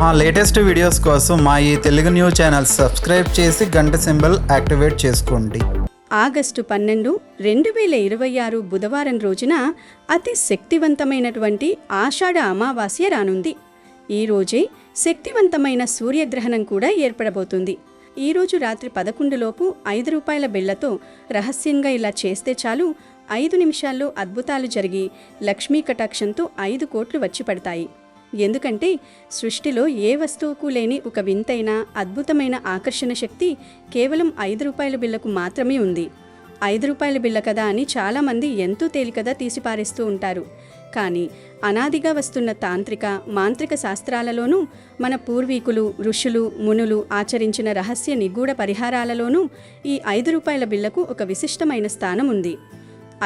మా latest videos కోసం మా ఈ తెలుగు న్యూస్ ఛానల్ సబ్స్క్రైబ్ చేసి గంట సింబల్ యాక్టివేట్ చేసుకోండి. ఆగస్టు 12, 2026 బుధవారం రోజున అతి శక్తివంతమైనటువంటి ఆషాఢ అమావాస్య రానుంది. ఈ రోజే శక్తివంతమైన సూర్యగ్రహణం కూడా ఏర్పడబోతుంది. ఈరోజు రాత్రి 11 లోపు 5 రూపాయల బిళ్లతో రహస్యంగా ఇలా చేస్తే చాలు 5 నిమిషాల్లో అద్భుతాలు జరిగి లక్ష్మీ కటాక్షంతో 5 కోట్లు వచ్చి పడతాయి. ఎందుకంటే సృష్టిలో ఏ వస్తువుకు లేని ఒక వింతైన అద్భుతమైన ఆకర్షణ శక్తి కేవలం 5 రూపాయల బిళ్లకు మాత్రమే ఉంది. 5 రూపాయల బిళ్ల కదా అని చాలామంది ఎంతో తేలికగా తీసిపారేస్తూ ఉంటారు. కానీ అనాదిగా వస్తున్న తాంత్రిక మాంత్రిక శాస్త్రాలలోనూ మన పూర్వీకులు ఋషులు మునులు ఆచరించిన రహస్య నిగూఢ పరిహారాలలోనూ ఈ 5 రూపాయల బిళ్లకు ఒక విశిష్టమైన స్థానం ఉంది.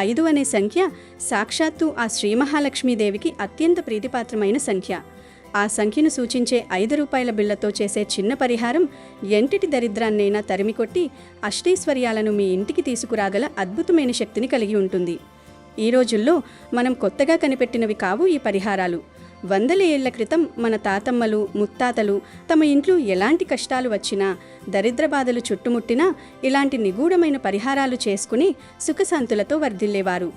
5 అనే సంఖ్య సాక్షాత్తు ఆ శ్రీ మహాలక్ష్మీదేవికి అత్యంత ప్రీతిపాత్రమైన సంఖ్య. ఆ సంఖ్యను సూచించే 5 రూపాయల బిళ్లతో చేసే చిన్న పరిహారం ఎంటిటి దరిద్రాన్నైనా తరిమికొట్టి అష్టైశ్వర్యాలను మీ ఇంటికి తీసుకురాగల అద్భుతమైన శక్తిని కలిగి ఉంటుంది. ఈ రోజుల్లో మనం కొత్తగా కనిపెట్టినవి కావు ఈ పరిహారాలు. వందల ఏళ్ల క్రితం మన తాతమ్మలు ముత్తాతలు తమ ఇంట్లో ఎలాంటి కష్టాలు వచ్చినా దరిద్ర బాధలు చుట్టుముట్టినా ఇలాంటి నిగూఢమైన పరిహారాలు చేసుకుని సుఖశాంతులతో వర్ధిల్లేవారు.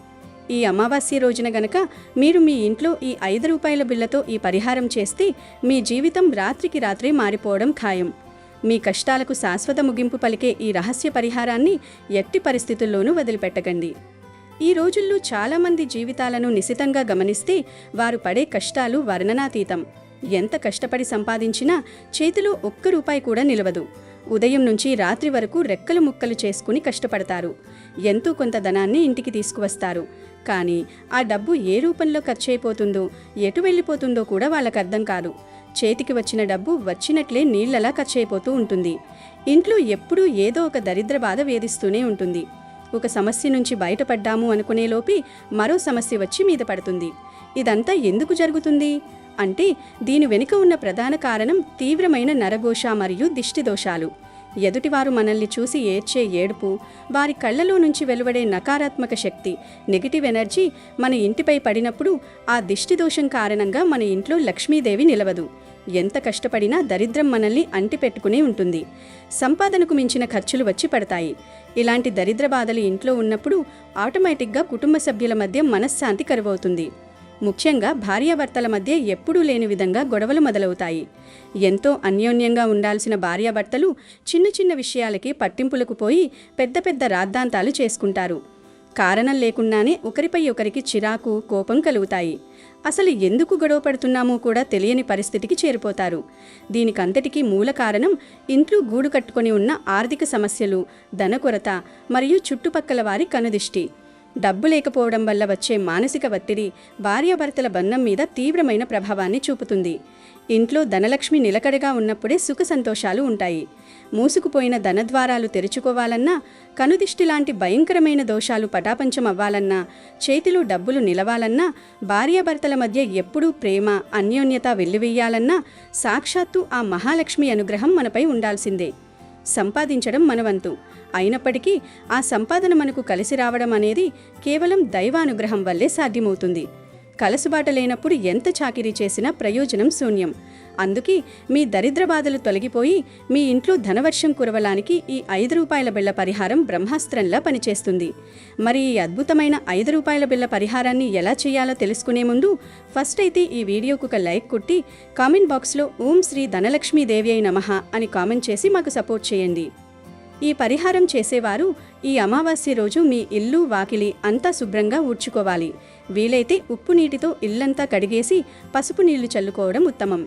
ఈ అమావాస్య రోజున గనక మీరు మీ ఇంట్లో ఈ 5 రూపాయల బిళ్లతో ఈ పరిహారం చేస్తే మీ జీవితం రాత్రికి రాత్రే మారిపోవడం ఖాయం. మీ కష్టాలకు శాశ్వత ముగింపు పలికే ఈ రహస్య పరిహారాన్ని ఎట్టి పరిస్థితుల్లోనూ వదిలిపెట్టకండి. ఈ రోజుల్లో చాలామంది జీవితాలను నిశితంగా గమనిస్తే వారు పడే కష్టాలు వర్ణనాతీతం. ఎంత కష్టపడి సంపాదించినా చేతిలో 1 రూపాయి కూడా నిలవదు. ఉదయం నుంచి రాత్రి వరకు రెక్కలు ముక్కలు చేసుకుని కష్టపడతారు. ఎంతో కొంత ధనాన్ని ఇంటికి తీసుకువస్తారు. కానీ ఆ డబ్బు ఏ రూపంలో ఖర్చయిపోతుందో ఎటు వెళ్ళిపోతుందో కూడా వాళ్ళకు అర్థం కాదు. చేతికి వచ్చిన డబ్బు వచ్చినట్లే నీళ్లలా ఖర్చయిపోతూ ఉంటుంది. ఇంట్లో ఎప్పుడూ ఏదో ఒక దరిద్ర బాధ వేధిస్తూనే ఉంటుంది. ఒక సమస్య నుంచి బయటపడ్డాము అనుకునేలోపి మరో సమస్య వచ్చి మీద పడుతుంది. ఇదంతా ఎందుకు జరుగుతుంది అంటే దీని వెనుక ఉన్న ప్రధాన కారణం తీవ్రమైన నరఘోష మరియు దిష్టి దోషాలు. ఎదుటివారు మనల్ని చూసి ఏడ్చే ఏడుపు, వారి కళ్ళలో నుంచి వెలువడే నకారాత్మక శక్తి నెగిటివ్ ఎనర్జీ మన ఇంటిపై పడినప్పుడు ఆ దిష్టి దోషం కారణంగా మన ఇంట్లో లక్ష్మీదేవి నిలవదు. ఎంత కష్టపడినా దరిద్రం మనల్ని అంటిపెట్టుకునే ఉంటుంది. సంపాదనకు మించిన ఖర్చులు వచ్చి పడతాయి. ఇలాంటి దరిద్ర బాధలు ఇంట్లో ఉన్నప్పుడు ఆటోమేటిక్గా కుటుంబ సభ్యుల మధ్య మనశ్శాంతి కరువవుతుంది. ముఖ్యంగా భార్యాభర్తల మధ్య ఎప్పుడూ లేని విధంగా గొడవలు మొదలవుతాయి. ఎంతో అన్యోన్యంగా ఉండాల్సిన భార్యాభర్తలు చిన్న చిన్న విషయాలకి పట్టింపులకు పోయి పెద్ద పెద్ద రాద్ధాంతాలు చేసుకుంటారు. కారణం లేకుండానే ఒకరిపై ఒకరికి చిరాకు కోపం కలుగుతాయి. అసలు ఎందుకు గొడవ పడుతున్నామో కూడా తెలియని పరిస్థితికి చేరిపోతారు. దీనికంతటికీ మూల కారణం ఇంట్లో గూడు కట్టుకొని ఉన్న ఆర్థిక సమస్యలు, ధన కొరత మరియు చుట్టుపక్కల వారి కనుదిష్టి. డబ్బు లేకపోవడం వల్ల వచ్చే మానసిక ఒత్తిడి భార్యాభర్తల బంధం మీద తీవ్రమైన ప్రభావాన్ని చూపుతుంది. ఇంట్లో ధనలక్ష్మి నిలకడగా ఉన్నప్పుడే సుఖ సంతోషాలు ఉంటాయి. మూసుకుపోయిన ధనద్వారాలు తెరుచుకోవాలన్నా, కనుదిష్టి లాంటి భయంకరమైన దోషాలు పటాపంచం అవ్వాలన్నా, చేతిలో డబ్బులు నిలవాలన్నా, భార్యాభర్తల మధ్య ఎప్పుడూ ప్రేమ అన్యోన్యత వెల్లివెయ్యాలన్నా సాక్షాత్తు ఆ మహాలక్ష్మి అనుగ్రహం మనపై ఉండాల్సిందే. సంపాదించడం మన వంతు అయినప్పటికీ ఆ సంపాదన మనకు కలిసి రావడం అనేది కేవలం దైవానుగ్రహం వల్లే సాధ్యమవుతుంది. కలసుబాట లేనప్పుడు ఎంత చాకిరీ చేసినా ప్రయోజనం శూన్యం. అందుకే మీ దరిద్ర బాధలు తొలగిపోయి మీ ఇంట్లో ధనవర్షం కురవడానికి ఈ 5 రూపాయల బిళ్ల పరిహారం బ్రహ్మాస్త్రంలా పనిచేస్తుంది. మరి ఈ అద్భుతమైన 5 రూపాయల బిళ్ల పరిహారాన్ని ఎలా చేయాలో తెలుసుకునే ముందు ఫస్ట్ అయితే ఈ వీడియోకు ఒక లైక్ కొట్టి కామెంట్ బాక్స్లో ఓం శ్రీ ధనలక్ష్మీదేవి నమః అని కామెంట్ చేసి మాకు సపోర్ట్ చేయండి. ఈ పరిహారం చేసేవారు ఈ అమావాస్య రోజు మీ ఇల్లు వాకిలి అంతా శుభ్రంగా ఊడ్చుకోవాలి. వీలైతే ఉప్పు నీటితో ఇల్లంతా కడిగేసి పసుపు నీళ్లు చల్లుకోవడం ఉత్తమం.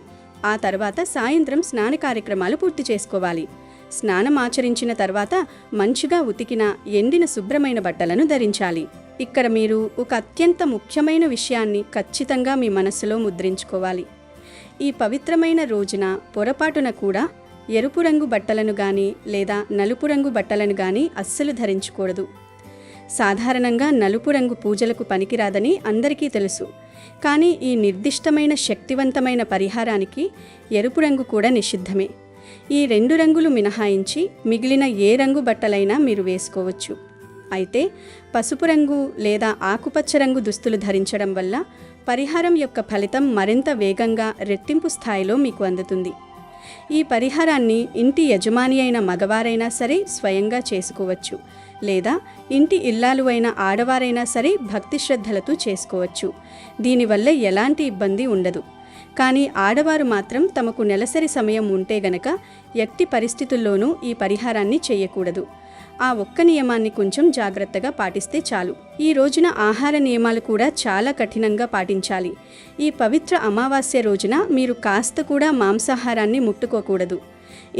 ఆ తర్వాత సాయంత్రం స్నాన కార్యక్రమాలు పూర్తి చేసుకోవాలి. స్నానం ఆచరించిన తర్వాత మంచిగా ఉతికిన ఎండిన శుభ్రమైన బట్టలను ధరించాలి. ఇక్కడ మీరు ఒక అత్యంత ముఖ్యమైన విషయాన్ని ఖచ్చితంగా మీ మనస్సులో ముద్రించుకోవాలి. ఈ పవిత్రమైన రోజున పొరపాటున కూడా ఎరుపు రంగు బట్టలను గాని లేదా నలుపు రంగు బట్టలను గాని అస్సలు ధరించకూడదు. సాధారణంగా నలుపు రంగు పూజలకు పనికిరాదని అందరికీ తెలుసు. కానీ ఈ నిర్దిష్టమైన శక్తివంతమైన పరిహారానికి ఎరుపు రంగు కూడా నిషిద్ధమే. ఈ 2 రంగులు మినహాయించి మిగిలిన ఏ రంగు బట్టలైనా మీరు వేసుకోవచ్చు. అయితే పసుపు రంగు లేదా ఆకుపచ్చ రంగు దుస్తులు ధరించడం వల్ల పరిహారం యొక్క ఫలితం మరింత వేగంగా రెట్టింపు స్థాయిలో మీకు అందుతుంది. ఈ పరిహారాన్ని ఇంటి యజమాని అయిన మగవారైనా సరే స్వయంగా చేసుకోవచ్చు, లేదా ఇంటి ఇల్లాలు అయిన ఆడవారైనా సరే భక్తి శ్రద్ధలతో చేసుకోవచ్చు. దీనివల్ల ఎలాంటి ఇబ్బంది ఉండదు. కానీ ఆడవారు మాత్రం తమకు నెలసరి సమయం ఉంటే గనక ఎట్టి పరిస్థితుల్లోనూ ఈ పరిహారాన్ని చేయకూడదు. ఆ ఒక్క నియమాన్ని కొంచెం జాగ్రత్తగా పాటిస్తే చాలు. ఈ రోజున ఆహార నియమాలు కూడా చాలా కఠినంగా పాటించాలి. ఈ పవిత్ర అమావాస్య రోజున మీరు కాస్త కూడా మాంసాహారాన్ని ముట్టుకోకూడదు.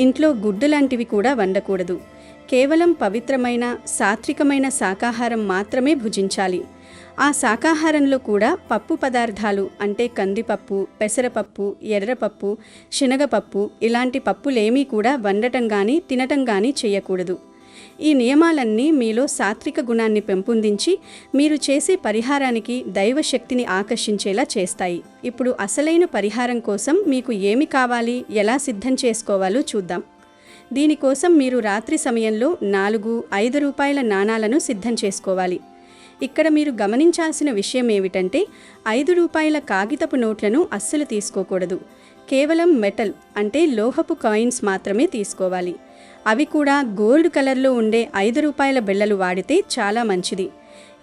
ఇంట్లో గుడ్డు లాంటివి కూడా వండకూడదు. కేవలం పవిత్రమైన సాత్వికమైన శాకాహారం మాత్రమే భుజించాలి. ఆ శాకాహారంలో కూడా పప్పు పదార్థాలు అంటే కందిపప్పు, పెసరపప్పు, ఎర్రపప్పు, శనగపప్పు ఇలాంటి పప్పులేమీ కూడా వండటం కానీ తినటం కానీ చేయకూడదు. ఈ నియమాలన్నీ మీలో సాత్విక గుణాన్ని పెంపొందించి మీరు చేసే పరిహారానికి దైవశక్తిని ఆకర్షించేలా చేస్తాయి. ఇప్పుడు అసలైన పరిహారం కోసం మీకు ఏమి కావాలి, ఎలా సిద్ధం చేసుకోవాలో చూద్దాం. దీనికోసం మీరు రాత్రి సమయంలో 4-5 రూపాయల నాణాలను సిద్ధం చేసుకోవాలి. ఇక్కడ మీరు గమనించాల్సిన విషయం ఏమిటంటే 5 రూపాయల కాగితపు నోట్లను అస్సలు తీసుకోకూడదు. కేవలం మెటల్ అంటే లోహపు కాయిన్స్ మాత్రమే తీసుకోవాలి. అవి కూడా గోల్డ్ కలర్లో ఉండే 5 రూపాయల బిళ్ళలు వాడితే చాలా మంచిది.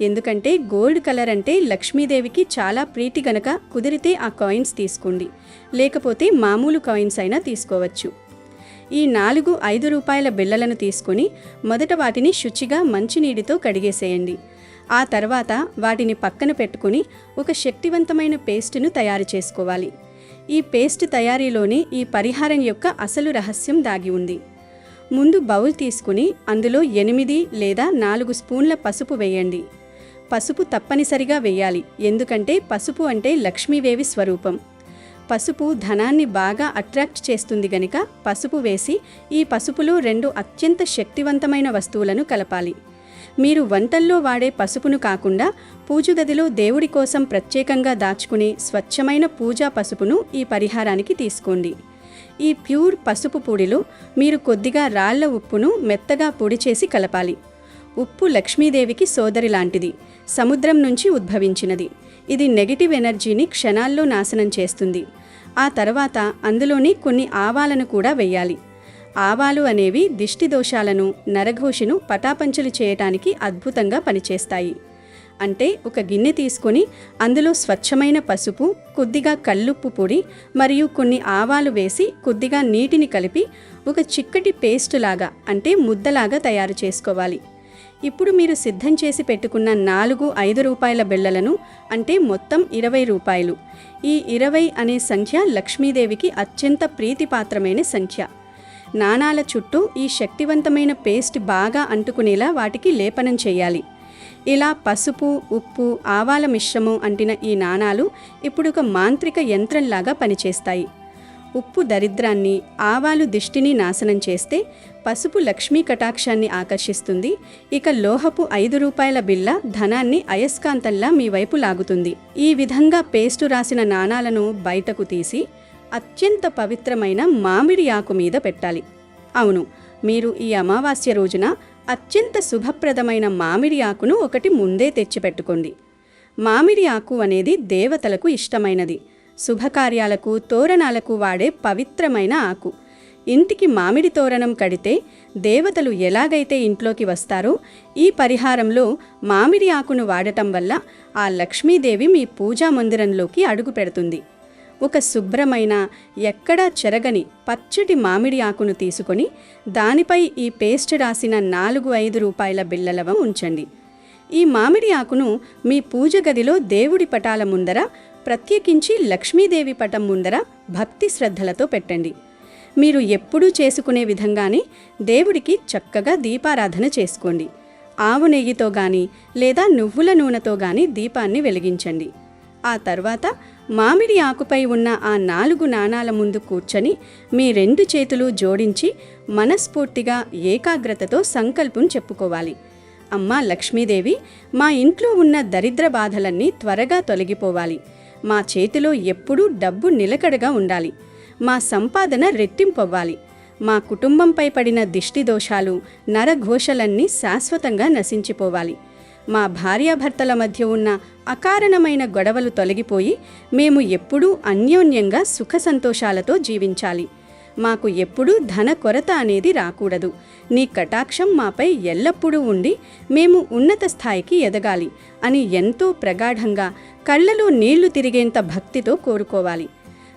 ఎందుకంటే గోల్డ్ కలర్ అంటే లక్ష్మీదేవికి చాలా ప్రీతి గనక కుదిరితే ఆ కాయిన్స్ తీసుకోండి, లేకపోతే మామూలు కాయిన్స్ అయినా తీసుకోవచ్చు. ఈ 4-5 రూపాయల బిళ్ళలను తీసుకొని మొదట వాటిని శుచిగా మంచినీటితో కడిగేసేయండి. ఆ తర్వాత వాటిని పక్కన పెట్టుకుని ఒక శక్తివంతమైన పేస్టును తయారు చేసుకోవాలి. ఈ పేస్ట్ తయారీలోనే ఈ పరిహారం యొక్క అసలు రహస్యం దాగి ఉంది. ముందు బౌల్ తీసుకుని అందులో 8 లేదా 4 స్పూన్ల పసుపు వేయండి. పసుపు తప్పనిసరిగా వేయాలి, ఎందుకంటే పసుపు అంటే లక్ష్మీదేవి స్వరూపం. పసుపు ధనాన్ని బాగా అట్రాక్ట్ చేస్తుంది గనుక పసుపు వేసి ఈ పసుపులో 2 అత్యంత శక్తివంతమైన వస్తువులను కలపాలి. మీరు వంటల్లో వాడే పసుపును కాకుండా పూజగదిలో దేవుడి కోసం ప్రత్యేకంగా దాచుకునే స్వచ్ఛమైన పూజా పసుపును ఈ పరిహారానికి తీసుకోండి. ఈ ప్యూర్ పసుపు పొడిలో మీరు కొద్దిగా రాళ్ల ఉప్పును మెత్తగా పొడి చేసి కలపాలి. ఉప్పు లక్ష్మీదేవికి సోదరి లాంటిది, సముద్రం నుంచి ఉద్భవించినది. ఇది నెగిటివ్ ఎనర్జీని క్షణాల్లో నాశనం చేస్తుంది. ఆ తర్వాత అందులోని కొన్ని ఆవాలను కూడా వెయ్యాలి. ఆవాలు అనేవి దిష్టి దోషాలను, నరఘోషను పటాపంచలు చేయటానికి అద్భుతంగా పనిచేస్తాయి. అంటే ఒక గిన్నె తీసుకొని అందులో స్వచ్ఛమైన పసుపు, కొద్దిగా కల్లుప్పు పొడి మరియు కొన్ని ఆవాలు వేసి కొద్దిగా నీటిని కలిపి ఒక చిక్కటి పేస్ట్ లాగా అంటే ముద్దలాగా తయారు చేసుకోవాలి. ఇప్పుడు మీరు సిద్ధం చేసి పెట్టుకున్న 4-5 రూపాయల బిళ్ళలను అంటే మొత్తం 20 రూపాయలు. ఈ 20 అనే సంఖ్య లక్ష్మీదేవికి అత్యంత ప్రీతిపాత్రమైన సంఖ్య. నాణాల చుట్టూ ఈ శక్తివంతమైన పేస్ట్ బాగా అంటుకునేలా వాటికి లేపనం చేయాలి. ఇలా పసుపు, ఉప్పు, ఆవాల మిశ్రమం అంటిన ఈ నాణాలు ఇప్పుడు ఒక మాంత్రిక యంత్రంలాగా పనిచేస్తాయి. ఉప్పు దరిద్రాన్ని, ఆవాలు దిష్టిని నాశనం చేస్తే పసుపు లక్ష్మీ కటాక్షాన్ని ఆకర్షిస్తుంది. ఇక లోహపు 5 రూపాయల బిళ్ళ ధనాన్ని అయస్కాంతంలా మీ వైపు లాగుతుంది. ఈ విధంగా పేస్టు రాసిన నాణాలను బయటకు తీసి అత్యంత పవిత్రమైన మామిడి ఆకు మీద పెట్టాలి. అవును, మీరు ఈ అమావాస్య రోజున అత్యంత శుభప్రదమైన మామిడి ఆకును ఒకటి ముందే తెచ్చిపెట్టుకోండి. మామిడి ఆకు అనేది దేవతలకు ఇష్టమైనది. శుభకార్యాలకు, తోరణాలకు వాడే పవిత్రమైన ఆకు. ఇంటికి మామిడి తోరణం కడితే దేవతలు ఎలాగైతే ఇంట్లోకి వస్తారో ఈ పరిహారంలో మామిడి ఆకును వాడటం వల్ల ఆ లక్ష్మీదేవి మీ పూజా మందిరంలోకి అడుగు పెడుతుంది. ఒక శుభ్రమైన ఎక్కడా చెరగని పచ్చటి మామిడి ఆకును తీసుకొని దానిపై ఈ పేస్ట్ రాసిన 4-5 రూపాయల బిళ్ళలవ ఉంచండి. ఈ మామిడి ఆకును మీ పూజ గదిలో దేవుడి పటాల ముందర, ప్రత్యేకించి లక్ష్మీదేవి పటం ముందర భక్తి శ్రద్ధలతో పెట్టండి. మీరు ఎప్పుడూ చేసుకునే విధంగానే దేవుడికి చక్కగా దీపారాధన చేసుకోండి. ఆవు నెయ్యితో గాని లేదా నువ్వుల నూనెతో గాని దీపాన్ని వెలిగించండి. ఆ తర్వాత మామిడి ఆకుపై ఉన్న ఆ 4 నాణాల ముందు కూర్చొని మీ 2 చేతులు జోడించి మనస్ఫూర్తిగా ఏకాగ్రతతో సంకల్పం చెప్పుకోవాలి. అమ్మా లక్ష్మీదేవి, మా ఇంట్లో ఉన్న దరిద్ర బాధలన్నీ త్వరగా తొలగిపోవాలి. మా చేతిలో ఎప్పుడూ డబ్బు నిలకడగా ఉండాలి. మా సంపాదన రెట్టింపవ్వాలి. మా కుటుంబంపై పడిన దిష్టి దోషాలు, నరఘోషలన్నీ శాశ్వతంగా నశించిపోవాలి. మా భార్యాభర్తల మధ్య ఉన్న అకారణమైన గొడవలు తొలగిపోయి మేము ఎప్పుడూ అన్యోన్యంగా సుఖ సంతోషాలతో జీవించాలి. మాకు ఎప్పుడూ ధన కొరత అనేది రాకూడదు. నీ కటాక్షం మాపై ఎల్లప్పుడూ ఉండి మేము ఉన్నత స్థాయికి ఎదగాలి అని ఎంతో ప్రగాఢంగా కళ్ళలో నీళ్లు తిరిగేంత భక్తితో కోరుకోవాలి.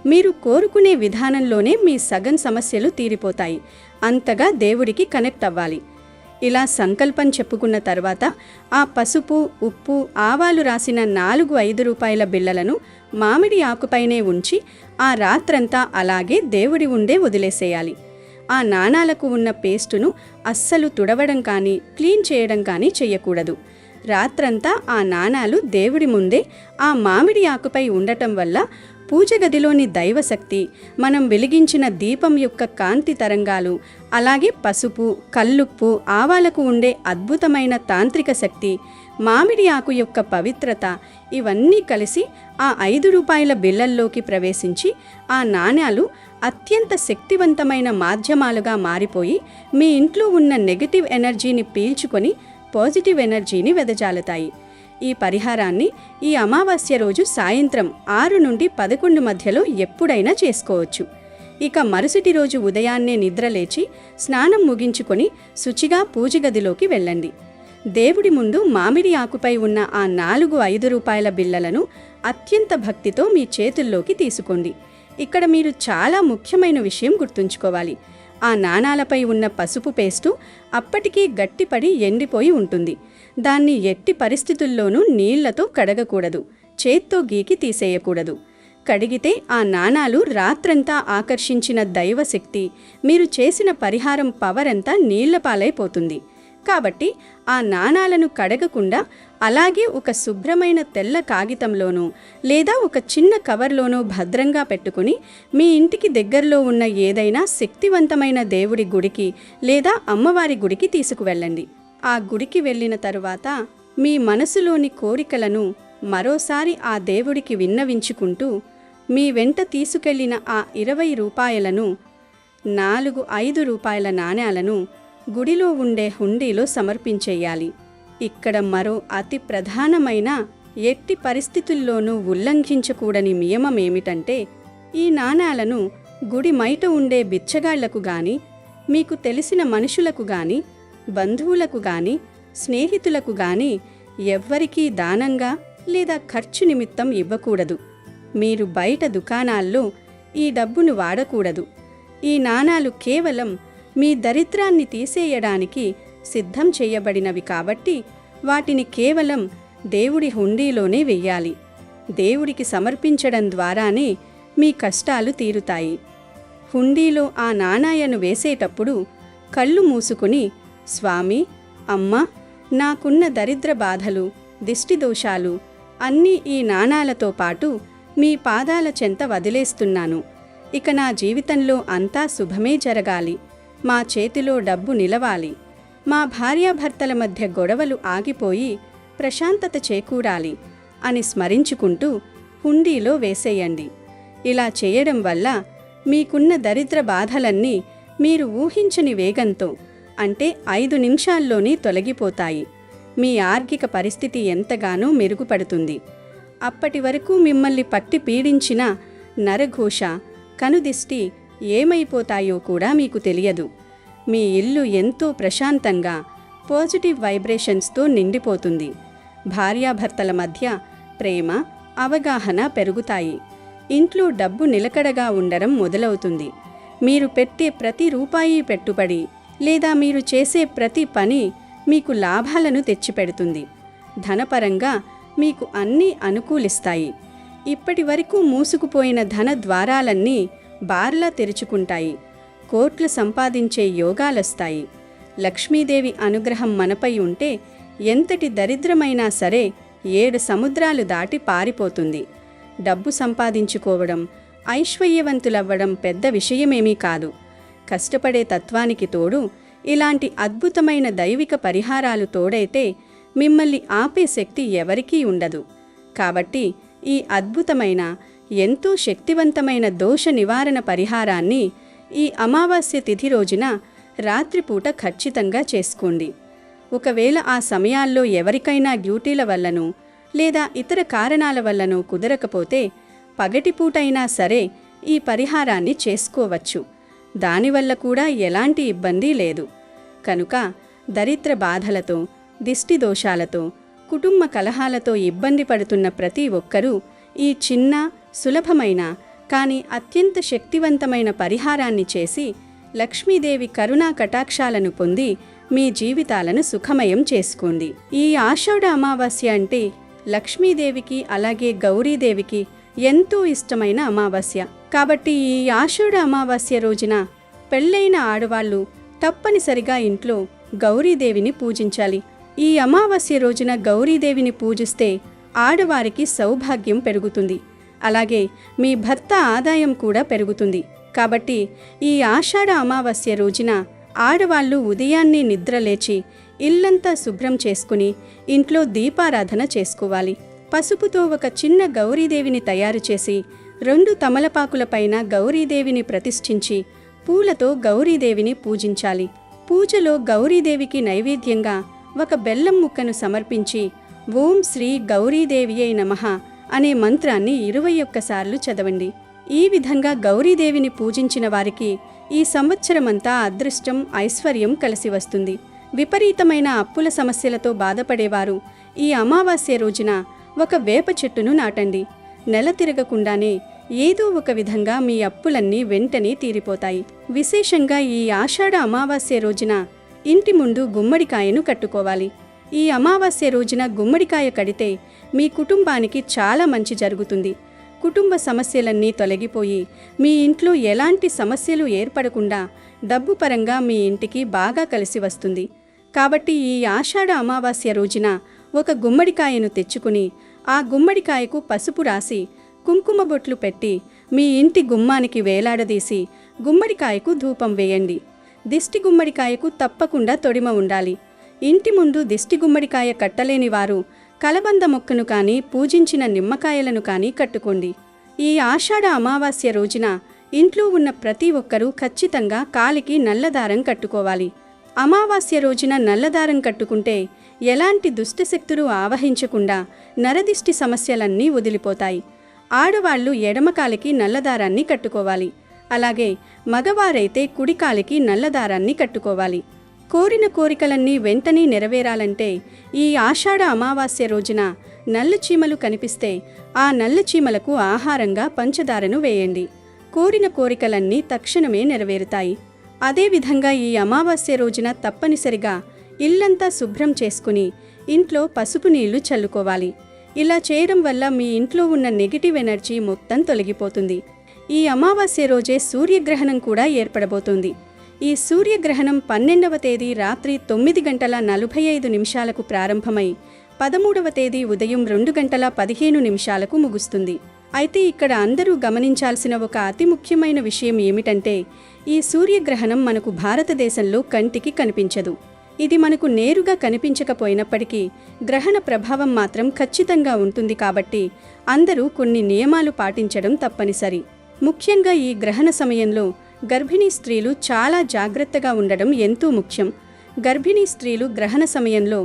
మీరు కోరుకునే విధానంలోనే మీ సగం సమస్యలు తీరిపోతాయి. అంతగా దేవుడికి కనెక్ట్ అవ్వాలి. ఇలా సంకల్పం చెప్పుకున్న తర్వాత ఆ పసుపు, ఉప్పు, ఆవాలు రాసిన 4-5 రూపాయల బిళ్ళలను మామిడి ఆకుపైనే ఉంచి ఆ రాత్రంతా అలాగే దేవుడి ఉండే వదిలేసేయాలి. ఆ నాణాలకు ఉన్న పేస్టును అస్సలు తుడవడం కానీ క్లీన్ చేయడం కానీ చెయ్యకూడదు. రాత్రంతా ఆ నాణాలు దేవుడి ముందే ఆ మామిడి ఆకుపై ఉండటం వల్ల పూజ గదిలోని దైవశక్తి, మనం వెలిగించిన దీపం యొక్క కాంతి తరంగాలు, అలాగే పసుపు, కల్లుప్పు, ఆవాలకు ఉండే అద్భుతమైన తాంత్రిక శక్తి, మామిడి ఆకు యొక్క పవిత్రత ఇవన్నీ కలిసి ఆ 5 రూపాయల బిళ్ళల్లోకి ప్రవేశించి ఆ నాణ్యాలు అత్యంత శక్తివంతమైన మాధ్యమాలుగా మారిపోయి మీ ఇంట్లో ఉన్న నెగటివ్ ఎనర్జీని పీల్చుకొని పాజిటివ్ ఎనర్జీని వెదజాలుతాయి. ఈ పరిహారాన్ని ఈ అమావాస్య రోజు సాయంత్రం 6 నుండి 11 మధ్యలో ఎప్పుడైనా చేసుకోవచ్చు. ఇక మరుసటి రోజు ఉదయాన్నే నిద్రలేచి స్నానం ముగించుకొని శుచిగా పూజ గదిలోకి వెళ్ళండి. దేవుడి ముందు మామిడి ఆకుపై ఉన్న ఆ 4-5 రూపాయల బిళ్ళలను అత్యంత భక్తితో మీ చేతుల్లోకి తీసుకోండి. ఇక్కడ మీరు చాలా ముఖ్యమైన విషయం గుర్తుంచుకోవాలి. ఆ నాణాలపై ఉన్న పసుపు పేస్టు అప్పటికీ గట్టిపడి ఎండిపోయి ఉంటుంది. దాన్ని ఎట్టి పరిస్థితుల్లోనూ నీళ్లతో కడగకూడదు, చేత్తో గీకి తీసేయకూడదు. కడిగితే ఆ నాణాలు రాత్రంతా ఆకర్షించిన దైవశక్తి, మీరు చేసిన పరిహారం పవర్ అంతా నీళ్లపాలైపోతుంది. కాబట్టి ఆ నాణాలను కడగకుండా అలాగే ఒక శుభ్రమైన తెల్ల కాగితంలోనో లేదా ఒక చిన్న కవర్లోనో భద్రంగా పెట్టుకుని మీ ఇంటికి దగ్గరలో ఉన్న ఏదైనా శక్తివంతమైన దేవుడి గుడికి లేదా అమ్మవారి గుడికి తీసుకువెళ్ళండి. ఆ గుడికి వెళ్ళిన తరువాత మీ మనసులోని కోరికలను మరోసారి ఆ దేవుడికి విన్నవించుకుంటూ మీ వెంట తీసుకెళ్లిన ఆ 20 రూపాయలను 4-5 రూపాయల నాణ్యాలను గుడిలో ఉండే హుండీలో సమర్పించేయాలి. ఇక్కడ మరో అతి ప్రధానమైన ఎట్టి పరిస్థితుల్లోనూ ఉల్లంఘించకూడని నియమం ఏమిటంటే, ఈ నాణాలను గుడి బయట ఉండే బిచ్చగాళ్లకు గాని, మీకు తెలిసిన మనుషులకు గాని, బంధువులకు గాని, స్నేహితులకు గాని ఎవ్వరికీ దానంగా లేదా ఖర్చు నిమిత్తం ఇవ్వకూడదు. మీరు బయట దుకాణాల్లో ఈ డబ్బును వాడకూడదు. ఈ నాణాలు కేవలం మీ దరిద్రాన్ని తీసేయడానికి సిద్ధం చేయబడినవి కాబట్టి వాటిని కేవలం దేవుడి హుండీలోనే వెయ్యాలి. దేవుడికి సమర్పించడం ద్వారానే మీ కష్టాలు తీరుతాయి. హుండీలో ఆ నాణాలను వేసేటప్పుడు కళ్ళు మూసుకుని, స్వామి, అమ్మ, నాకున్న దరిద్ర బాధలు, దిష్టి దోషాలు అన్నీ ఈ నాణాలతో పాటు మీ పాదాల చెంత వదిలేస్తున్నాను. ఇక నా జీవితంలో అంతా శుభమే జరగాలి. మా చేతిలో డబ్బు నిలవాలి. మా భార్యాభర్తల మధ్య గొడవలు ఆగిపోయి ప్రశాంతత చేకూరాలి అని స్మరించుకుంటూ హుండీలో వేసేయండి. ఇలా చేయడం వల్ల మీకున్న దరిద్ర బాధలన్నీ మీరు ఊహించని వేగంతో, అంటే 5 నిమిషాల్లోనే తొలగిపోతాయి. మీ ఆర్థిక పరిస్థితి ఎంతగానో మెరుగుపడుతుంది. అప్పటి వరకు మిమ్మల్ని పట్టి పీడించిన నరఘోష, కనుదిష్టి ఏమైపోతాయో కూడా మీకు తెలియదు. మీ ఇల్లు ఎంతో ప్రశాంతంగా పాజిటివ్ వైబ్రేషన్స్తో నిండిపోతుంది. భార్యాభర్తల మధ్య ప్రేమ, అవగాహన పెరుగుతాయి. ఇంట్లో డబ్బు నిలకడగా ఉండడం మొదలవుతుంది. మీరు పెట్టే ప్రతి రూపాయి పెట్టుబడి లేదా మీరు చేసే ప్రతి పని మీకు లాభాలను తెచ్చిపెడుతుంది. ధనపరంగా మీకు అన్నీ అనుకూలిస్తాయి. ఇప్పటి వరకు మూసుకుపోయిన ధన ద్వారాలన్నీ బార్లా తెరుచుకుంటాయి. కోట్లు సంపాదించే యోగాలొస్తాయి. లక్ష్మీదేవి అనుగ్రహం మనపై ఉంటే ఎంతటి దరిద్రమైనా సరే 7 సముద్రాలు దాటి పారిపోతుంది. డబ్బు సంపాదించుకోవడం, ఐశ్వర్యవంతులవ్వడం పెద్ద విషయమేమీ కాదు. కష్టపడే తత్వానికి తోడు ఇలాంటి అద్భుతమైన దైవిక పరిహారాలు తోడైతే మిమ్మల్ని ఆపే శక్తి ఎవరికీ ఉండదు. కాబట్టి ఈ అద్భుతమైన, ఎంతో శక్తివంతమైన దోష నివారణ పరిహారాన్ని ఈ అమావాస్య తిథి రోజున రాత్రిపూట ఖచ్చితంగా చేసుకోండి. ఒకవేళ ఆ సమయాల్లో ఎవరికైనా డ్యూటీల వల్లనో లేదా ఇతర కారణాల వల్లనో కుదరకపోతే పగటిపూటైనా సరే ఈ పరిహారాన్ని చేసుకోవచ్చు. దానివల్ల కూడా ఎలాంటి ఇబ్బంది లేదు. కనుక దరిద్ర బాధలతో, దిష్టి దోషాలతో, కుటుంబ కలహాలతో ఇబ్బంది పడుతున్న ప్రతి ఒక్కరూ ఈ చిన్న, సులభమైన కానీ అత్యంత శక్తివంతమైన పరిహారాన్ని చేసి లక్ష్మీదేవి కరుణా కటాక్షాలను పొంది మీ జీవితాలను సుఖమయం చేసుకోండి. ఈ ఆషాఢ అమావాస్య అంటే లక్ష్మీదేవికి అలాగే గౌరీదేవికి ఎంతో ఇష్టమైన అమావాస్య. కాబట్టి ఈ ఆషాఢ అమావాస్య రోజున పెళ్ళైన ఆడవాళ్లు తప్పనిసరిగా ఇంట్లో గౌరీదేవిని పూజించాలి. ఈ అమావాస్య రోజున గౌరీదేవిని పూజిస్తే ఆడవారికి సౌభాగ్యం పెరుగుతుంది. అలాగే మీ భర్త ఆదాయం కూడా పెరుగుతుంది. కాబట్టి ఈ ఆషాఢ అమావాస్య రోజున ఆడవాళ్లు ఉదయాన్నే నిద్రలేచి ఇల్లంతా శుభ్రం చేసుకుని ఇంట్లో దీపారాధన చేసుకోవాలి. పసుపుతో ఒక చిన్న గౌరీదేవిని తయారు చేసి 2 తమలపాకులపైన గౌరీదేవిని ప్రతిష్ఠించి పూలతో గౌరీదేవిని పూజించాలి. పూజలో గౌరీదేవికి నైవేద్యంగా ఒక బెల్లం ముక్కను సమర్పించి ఓం శ్రీ గౌరీదేవియై నమః అనే మంత్రాన్ని 21 సార్లు చదవండి. ఈ విధంగా గౌరీదేవిని పూజించిన వారికి ఈ సంవత్సరమంతా అదృష్టం, ఐశ్వర్యం కలిసి వస్తుంది. విపరీతమైన అప్పుల సమస్యలతో బాధపడేవారు ఈ అమావాస్య రోజున ఒక వేప చెట్టును నాటండి. నెల తిరగకుండానే ఏదో ఒక విధంగా మీ అప్పులన్నీ వెంటనే తీరిపోతాయి. విశేషంగా ఈ ఆషాఢ అమావాస్య రోజున ఇంటి ముందు గుమ్మడికాయను కట్టుకోవాలి. ఈ అమావాస్య రోజున గుమ్మడికాయ కడితే మీ కుటుంబానికి చాలా మంచి జరుగుతుంది. కుటుంబ సమస్యలన్నీ తొలగిపోయి మీ ఇంట్లో ఎలాంటి సమస్యలు ఏర్పడకుండా డబ్బు పరంగా మీ ఇంటికి బాగా కలిసి వస్తుంది. కాబట్టి ఈ ఆషాఢ అమావాస్య రోజున ఒక గుమ్మడికాయను తెచ్చుకుని ఆ గుమ్మడికాయకు పసుపు రాసి కుంకుమ బొట్లు పెట్టి మీ ఇంటి గుమ్మానికి వేలాడదీసి గుమ్మడికాయకు ధూపం వేయండి. దిష్టి గుమ్మడికాయకు తప్పకుండా తొడిమ ఉండాలి. ఇంటి ముందు దిష్టి గుమ్మడికాయ కట్టలేని వారు కలబంద మొక్కను కానీ పూజించిన నిమ్మకాయలను కానీ కట్టుకోండి. ఈ ఆషాఢ అమావాస్య రోజున ఇంట్లో ఉన్న ప్రతి ఒక్కరూ ఖచ్చితంగా కాలికి నల్లదారం కట్టుకోవాలి. అమావాస్య రోజున నల్లదారం కట్టుకుంటే ఎలాంటి దుష్టశక్తులు ఆవహించకుండా నరదిష్టి సమస్యలన్నీ వదిలిపోతాయి. ఆడవాళ్లు ఎడమకాలికి నల్లదారాన్ని కట్టుకోవాలి. అలాగే మగవారైతే కుడికాలికి నల్లదారాన్ని కట్టుకోవాలి. కోరిన కోరికలన్నీ వెంటనే నెరవేరాలంటే ఈ ఆషాఢ అమావాస్య రోజున నల్ల చీమలు కనిపిస్తే ఆ నల్ల చీమలకు ఆహారంగా పంచదారను వేయండి. కోరిన కోరికలన్నీ తక్షణమే నెరవేరుతాయి. అదేవిధంగా ఈ అమావాస్య రోజున తప్పనిసరిగా ఇల్లంతా శుభ్రం చేసుకుని ఇంట్లో పసుపు నీళ్లు చల్లుకోవాలి. ఇలా చేయడం వల్ల మీ ఇంట్లో ఉన్న నెగిటివ్ ఎనర్జీ మొత్తం తొలగిపోతుంది. ఈ అమావాస్య రోజే సూర్యగ్రహణం కూడా ఏర్పడబోతుంది. ఈ సూర్యగ్రహణం 12వ తేదీ రాత్రి 9:45 ప్రారంభమై 13వ తేదీ ఉదయం 2:15 ముగుస్తుంది. అయితే ఇక్కడ అందరూ గమనించాల్సిన ఒక అతి ముఖ్యమైన విషయం ఏమిటంటే ఈ సూర్యగ్రహణం మనకు భారతదేశంలో కంటికి కనిపించదు. ఇది మనకు నేరుగా కనిపించకపోయినప్పటికీ గ్రహణ ప్రభావం మాత్రం ఖచ్చితంగా ఉంటుంది. కాబట్టి అందరూ కొన్ని నియమాలు పాటించడం తప్పనిసరి. ముఖ్యంగా ఈ గ్రహణ సమయంలో గర్భిణీ స్త్రీలు చాలా జాగ్రత్తగా ఉండడం ఎంతో ముఖ్యం. గర్భిణీ స్త్రీలు గ్రహణ సమయంలో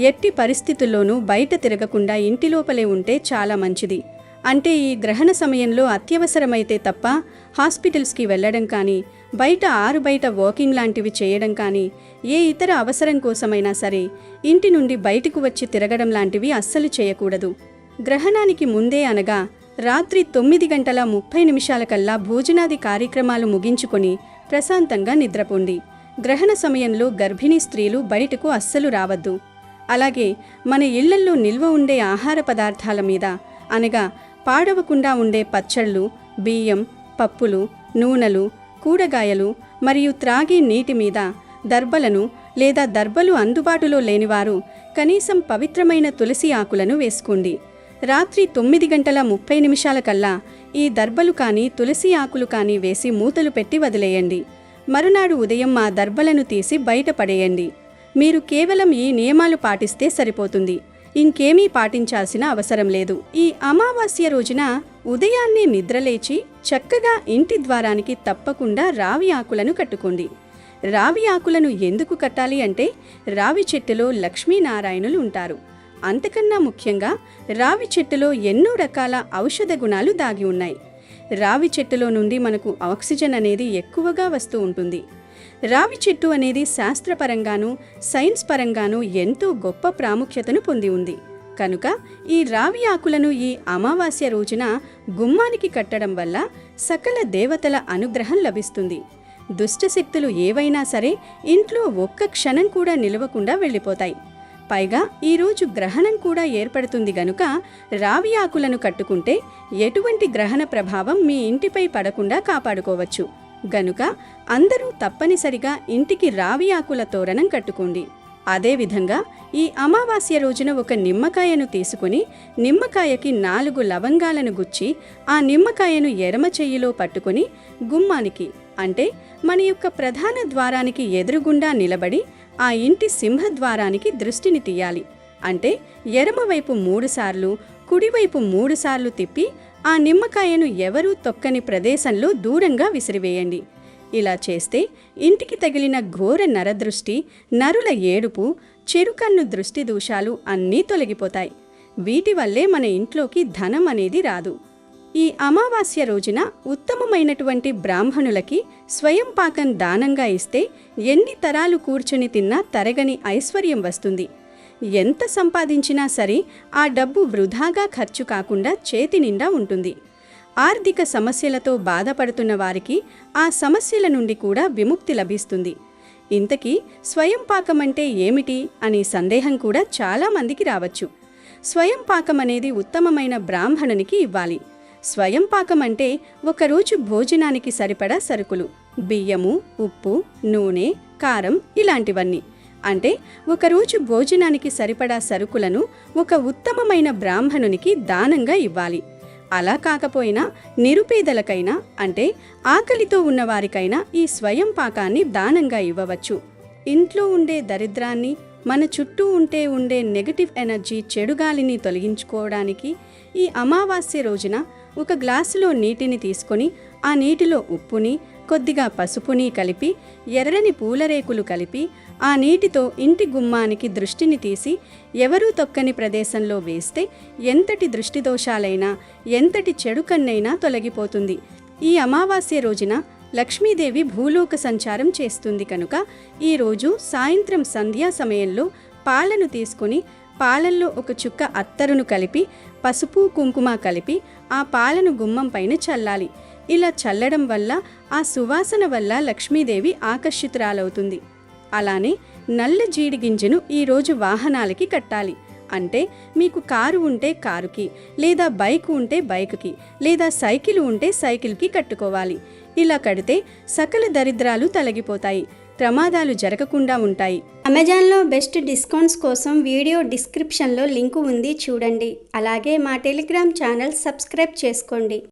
ఎట్టి పరిస్థితుల్లోనూ బయట తిరగకుండా ఇంటిలోపలే ఉంటే చాలా మంచిది. అంటే ఈ గ్రహణ సమయంలో అత్యవసరమైతే తప్ప హాస్పిటల్స్కి వెళ్ళడం కానీ, బయట ఆరుబయట వాకింగ్ లాంటివి చేయడం కానీ, ఏ ఇతర అవసరం కోసమైనా సరే ఇంటి నుండి బయటకు వచ్చి తిరగడం లాంటివి అస్సలు చేయకూడదు. గ్రహణానికి ముందే అనగా రాత్రి 9:30 కల్లా భోజనాది కార్యక్రమాలు ముగించుకొని ప్రశాంతంగా నిద్రపోండి. గ్రహణ సమయంలో గర్భిణీ స్త్రీలు బయటకు అస్సలు రావద్దు. అలాగే మన ఇళ్లల్లో నిల్వ ఉండే ఆహార పదార్థాల మీద అనగా పాడవకుండా ఉండే పచ్చళ్ళు, బియ్యం, పప్పులు, నూనెలు, కూరగాయలు మరియు త్రాగే నీటి మీద దర్బలను లేదా దర్బలు అందుబాటులో లేనివారు కనీసం పవిత్రమైన తులసి ఆకులను వేసుకోండి. రాత్రి 9:30 కల్లా ఈ దర్బలు కానీ తులసి ఆకులు కానీ వేసి మూతలు పెట్టి వదిలేయండి. మరునాడు ఉదయం ఆ దర్బలను తీసి బయట పడేయండి. మీరు కేవలం ఈ నియమాలు పాటిస్తే సరిపోతుంది. ఇంకేమీ పాటించాల్సిన అవసరం లేదు. ఈ అమావాస్య రోజున ఉదయాన్నే నిద్రలేచి చక్కగా ఇంటి ద్వారానికి తప్పకుండా రావి ఆకులను కట్టుకోండి. రావి ఆకులను ఎందుకు కట్టాలి అంటే రావి చెట్టులో లక్ష్మీనారాయణులు ఉంటారు. అంతకన్నా ముఖ్యంగా రావి చెట్టులో ఎన్నో రకాల ఔషధ గుణాలు దాగి ఉన్నాయి. రావి చెట్టులో నుండి మనకు ఆక్సిజన్ అనేది ఎక్కువగా వస్తూ ఉంటుంది. రావి చెట్టు అనేది శాస్త్రపరంగానూ సైన్స్ పరంగానూ ఎంతో గొప్ప ప్రాముఖ్యతను పొంది ఉంది. కనుక ఈ రావి ఆకులను ఈ అమావాస్య రోజున గుమ్మానికి కట్టడం వల్ల సకల దేవతల అనుగ్రహం లభిస్తుంది. దుష్టశక్తులు ఏవైనా సరే ఇంట్లో ఒక్క క్షణం కూడా నిలవకుండా వెళ్ళిపోతాయి. పైగా ఈరోజు గ్రహణం కూడా ఏర్పడుతుంది గనుక రావి ఆకులను కట్టుకుంటే ఎటువంటి గ్రహణ ప్రభావం మీ ఇంటిపై పడకుండా కాపాడుకోవచ్చు. గనుక అందరూ తప్పనిసరిగా ఇంటికి రావి ఆకుల తోరణం కట్టుకోండి. అదేవిధంగా ఈ అమావాస్య రోజున ఒక నిమ్మకాయను తీసుకుని నిమ్మకాయకి 4 లవంగాలను గుచ్చి ఆ నిమ్మకాయను ఎడమ చెయ్యిలో పట్టుకొని గుమ్మానికి అంటే మన యొక్క ప్రధాన ద్వారానికి ఎదురుగుండా నిలబడి ఆ ఇంటి సింహద్వారానికి దృష్టిని తీయాలి. అంటే ఎడమవైపు 3 సార్లు కుడివైపు 3 సార్లు తిప్పి ఆ నిమ్మకాయను ఎవరూ తొక్కని ప్రదేశంలో దూరంగా విసిరివేయండి. ఇలా చేస్తే ఇంటికి తగిలిన ఘోర నరదృష్టి, నరుల ఏడుపు, చెరుకన్ను దృష్టి దోషాలు అన్నీ తొలగిపోతాయి. వీటి వల్లే మన ఇంట్లోకి ధనం అనేది రాదు. ఈ అమావాస్య రోజున ఉత్తమమైనటువంటి బ్రాహ్మణులకి స్వయం పాకం దానంగా ఇస్తే ఎన్ని తరాలు కూర్చుని తిన్నా తరగని ఐశ్వర్యం వస్తుంది. ఎంత సంపాదించినా సరే ఆ డబ్బు వృధాగా ఖర్చు కాకుండా చేతి నిండా ఉంటుంది. ఆర్థిక సమస్యలతో బాధపడుతున్న వారికి ఆ సమస్యల నుండి కూడా విముక్తి లభిస్తుంది. ఇంతకీ స్వయం పాకం అంటే ఏమిటి అని సందేహం కూడా చాలామందికి రావచ్చు. స్వయం పాకం అనేది ఉత్తమమైన బ్రాహ్మణునికి ఇవ్వాలి. స్వయం పాకం అంటే ఒకరోజు భోజనానికి సరిపడా సరుకులు, బియ్యము, ఉప్పు, నూనె, కారం ఇలాంటివన్నీ. అంటే ఒకరోజు భోజనానికి సరిపడా సరుకులను ఒక ఉత్తమమైన బ్రాహ్మణునికి దానంగా ఇవ్వాలి. అలా కాకపోయినా నిరుపేదలకైనా అంటే ఆకలితో ఉన్నవారికైనా ఈ స్వయం పాకాన్ని దానంగా ఇవ్వవచ్చు. ఇంట్లో ఉండే దరిద్రాన్ని, మన చుట్టూ ఉండే నెగటివ్ ఎనర్జీ, చెడుగాలిని తొలగించుకోవడానికి ఈ అమావాస్య రోజున ఒక గ్లాసులో నీటిని తీసుకొని ఆ నీటిలో ఉప్పుని, కొద్దిగా పసుపుని కలిపి ఎర్రని పూలరేకులు కలిపి ఆ నీటితో ఇంటి గుమ్మానికి దృష్టిని తీసి ఎవరూ తొక్కని ప్రదేశంలో వేస్తే ఎంతటి దృష్టి దోషాలైనా ఎంతటి చెడు కన్నైనా తొలగిపోతుంది. ఈ అమావాస్య రోజున లక్ష్మీదేవి భూలోక సంచారం చేస్తుంది కనుక ఈరోజు సాయంత్రం సంధ్యా సమయంలో పాలను తీసుకుని పాలల్లో ఒక చుక్క అత్తరును కలిపి పసుపు కుంకుమ కలిపి ఆ పాలను గుమ్మం పైన చల్లాలి. ఇలా చల్లడం వల్ల ఆ సువాసన వల్ల లక్ష్మీదేవి ఆకర్షితురాలవుతుంది. అలానే నల్ల జీడి గింజను ఈరోజు వాహనాలకి కట్టాలి. అంటే మీకు కారు ఉంటే కారుకి, లేదా బైక్ ఉంటే బైక్కి, లేదా సైకిల్ ఉంటే సైకిల్కి కట్టుకోవాలి. ఇలా కడితే సకల దరిద్రాలు తొలగిపోతాయి, ప్రమాదాలు జరగకుండా ఉంటాయి. అమెజాన్లో బెస్ట్ డిస్కౌంట్స్ కోసం వీడియో డిస్క్రిప్షన్లో లింకు ఉంది, చూడండి. అలాగే మా టెలిగ్రామ్ ఛానల్ సబ్స్క్రైబ్ చేసుకోండి.